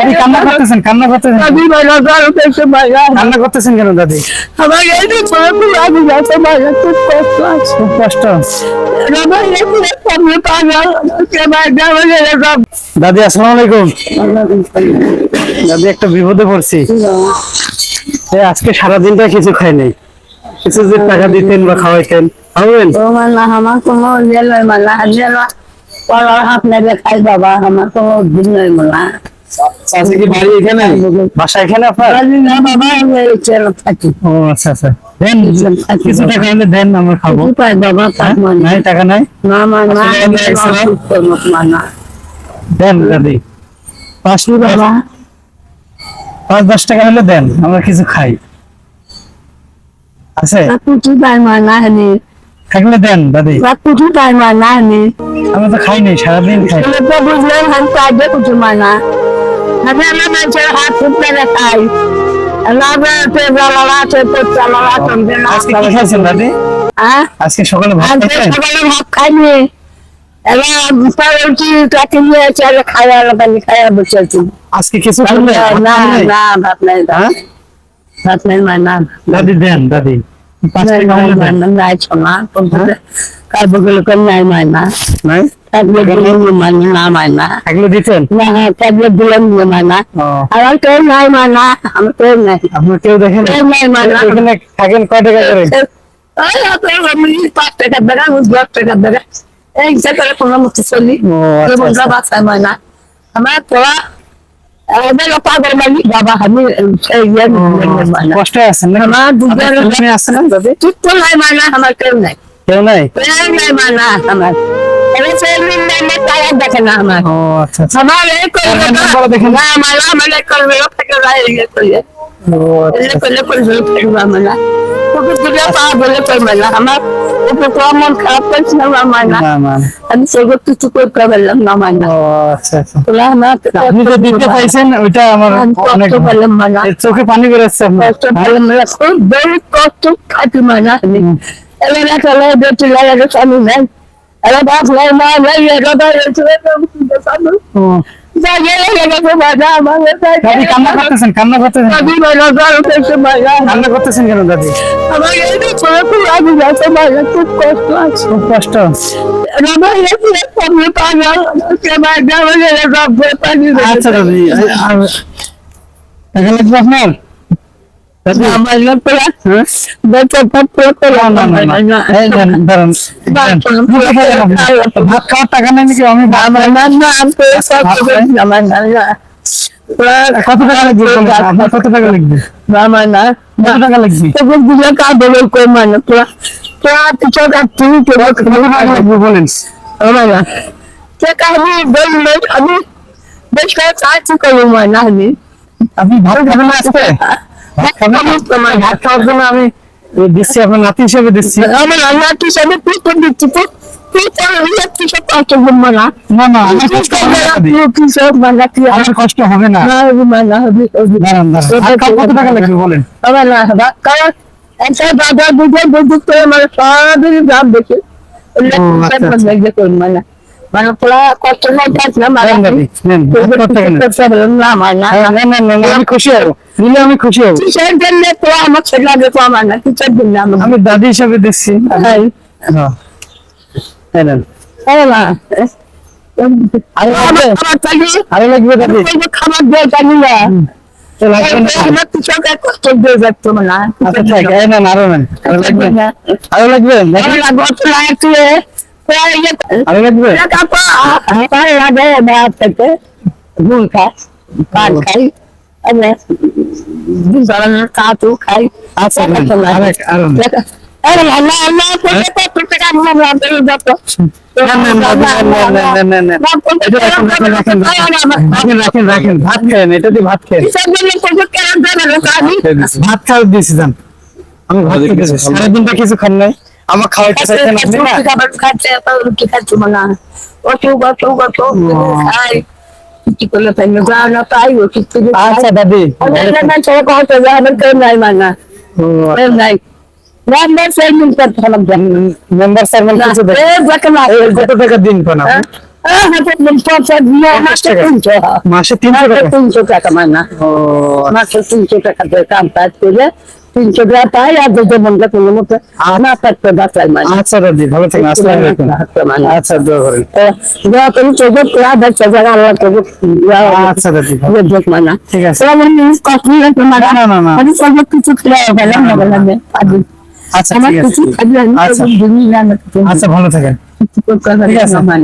দাদি কান্না করতেছেন কান্না করতেছেন দাদি ভাইরা দাঁড়ো দেখছে ভাইরা কান্না করতেছেন কেন দাদি? আমার এই যে পুরো আমি যাচ্ছে ভাইরা খুব কষ্ট আছে খুব কষ্ট। আমার এই যে সামনে পাগল কে ভাই যাবে সব দাদি আসসালামু আলাইকুম। দাদি একটা বিপদে পড়ছি। আজকে সারাদিনটা কিছু খাই নাই, কিছু যে টাকা দিতেন বা খাওয়াইতেন খাবেন? ও মালা আমার কোনো জেলয় মালা জেলা পড়ার হাত নেবে খাই বাবা আমার কোনো দিন নয় মালা আজকে কি বাড়ি এখানে, বাসা এখানে আপনার? না বাবা আমি চেল থাকি ও আচ্ছা আচ্ছা, দেন কিছু টাকা হলে দেন, আমরা খাবো। কি পাই বাবা কাজ মানে নাই টাকা নাই, না মানা মানা দেন দাদি। বাবা 5-10 টাকা হলে দেন, আমরা কিছু খাই। আছে কুচি পাই মানা হনি থাকলে দেন দাদি। কুচি পাই মানা হনি আমরা তো খাই নাই, সারাদিন খাই। তো বুঝলেন হান কাজে কুচি মানা আমি আমার মানুষের হাত ফুটলে খাই আজকে কি খাইছেন দাদি? আজকে সকালে ভাত খাইছেন? ভাত খাইনি খাইয়া বসেছি আজকে কিছু খাইলে? না না ভাত নাই ভাত নাই না দাদি দেন দাদি, 5 টাকা হলে দেন। নাই ছোনা কারবো নাই মায়না নাই থাকলে দিলাম মানে না মায়না এগুলো দিতেন? না থাকলে দিলাম মায়না আমার কেউ নাই মায়না আমার কেউ নাই আপনার কেউ দেখেন? কেউ নাই মায়না এখানে থাকেন কয় টাকা করে? 5 টাকা দেখা 10 টাকা দেখা এই করে কোনো মতো চলি ও আচ্ছা আচ্ছা। বাচ্চা মায়না আমার তোরা পাগল মানি বাবা আমি কষ্টে আছেন না? আমার দুধের আপনি আছেন না দাদি? তুই তো নাই মায়না আমার কেউ নাই কেউ নাই? নাই মায়না আমার দেখে না আমার ও আচ্ছা আচ্ছা। আমার এই করবে দেখেন না মালা মানে করবে থেকে ইয়ে করে ও আচ্ছা করলে করবে ফেলবা মালা তোকে তুলে পাওয়া বলে করবে না আমার ওকে তো মন খারাপ করছে না মায়না না না। আমি সেগুলো কিছু করতে পারলাম না মায়না ও আচ্ছা আচ্ছা। তোলা আমার আপনি যে দিতে পাইছেন ওইটা আমার অনেক কষ্ট পেলাম মায়না এই চোখে পানি বেরোচ্ছে আপনার। কষ্ট পেলাম মায়না খুব very কষ্ট খাচ্ছি মায়না আমি এবার চলে বেঁচে লাগে স্বামী নাই এবার বাপ নাই মা নাই এরা ও, দাদি কান্না করতেছেন কান্না করতেছেন কান্না করতেছেন কেন দাদি? খুব কষ্ট আছে খুব কষ্ট। আচ্ছা দাদি, আর টাকা লাগবে আপনার? দাদি আমার লোকেরা হ্যাঁ? না, না, না, না। এই নেন, দাঁড়ান, দেন। ভাত খাওয়ার টাকা নেই নাকি? আমি ভাত কত টাকা লাগবে বলেন? আপনার কত টাকা লাগবে? কত টাকা লাগবে? কত টাকা লাগবে বলেন? আপনি ভাত খাবেন না আজকে? ভাত খাবেন না? ভাত খাওয়ার জন্য আমি দিচ্ছি, আপনার নাতি হিসেবে দিচ্ছি। না না, আমার কষ্ট হবে না দাদি। আমার কষ্ট হবে না। দাঁড়ান দাঁড়ান, ভাত খাওয়ার কত টাকা লাগবে বলেন? দাদা দুধের বন্ধু করে মানে সারাদিন দাম দেখে মানে পুরা কষ্ট নাই থাকলাম নেন দাদি, নেন, ভাত খাওয়ার টাকা নেন। না মানে নেন, নেন, নেন, আমি খুশি হব, নিলে আমি খুশি হব। কিসের জন্য তো আমার ছেলে আগে তো আমার না কিসের জন্য আমার আমি দাদি হিসাবে দিচ্ছি। হ্যাঁ, এই নেন। আরো লাগবে? আরো লাগবে দাদি? খাবার দিয়ে জানি না তো লাগবে না? আমার কৃষক কষ্ট দিয়ে যাচ্ছে না আচ্ছা ঠিক, এই নেন, আরো নেন। আরো লাগবে? আরো লাগবে? আরো লাগবে? কাতু খাই আচ্ছা নেন, আরো নেন। রাখেন, ভাত খেয়েন, এটা দিয়ে ভাত খেয়েন। ভাত খাওয়া দিয়েছি যান, আমি ভাত খেয়েছি, সারাদিনটা কিছু খান নাই, আমার খাওয়াইতে চাইছেন আপনি না? আচ্ছা দাদি, মেম্বার চেয়ারম্যান কিছু কত টাকা দিন কোন মাসে 300 টাকা? 300 টাকা মানা ও মাসে 300 টাকা দিয়ে কাম কাজ করে 300 টাকা পাই আর যদি মনটা কোনো মতো না পারতে বাঁচাই মানে আচ্ছা দাদি, ভালো থাকেন। আসসালামু আলাইকুম। আচ্ছা, দোয়া করেন। দোয়া করি তোকে আল্লাহ তোকে আচ্ছা দাদি, দেখ মানা ঠিক আছে। কষ্ট মানা না, না, না। আমি সব কিছু খেয়ে গেলাম না বললাম আচ্ছা আমার ঠিক আছে। কিছু খাবি আমি আচ্ছা। দিনই না আচ্ছা, ভালো থাকেন। কিছু করতে হবে না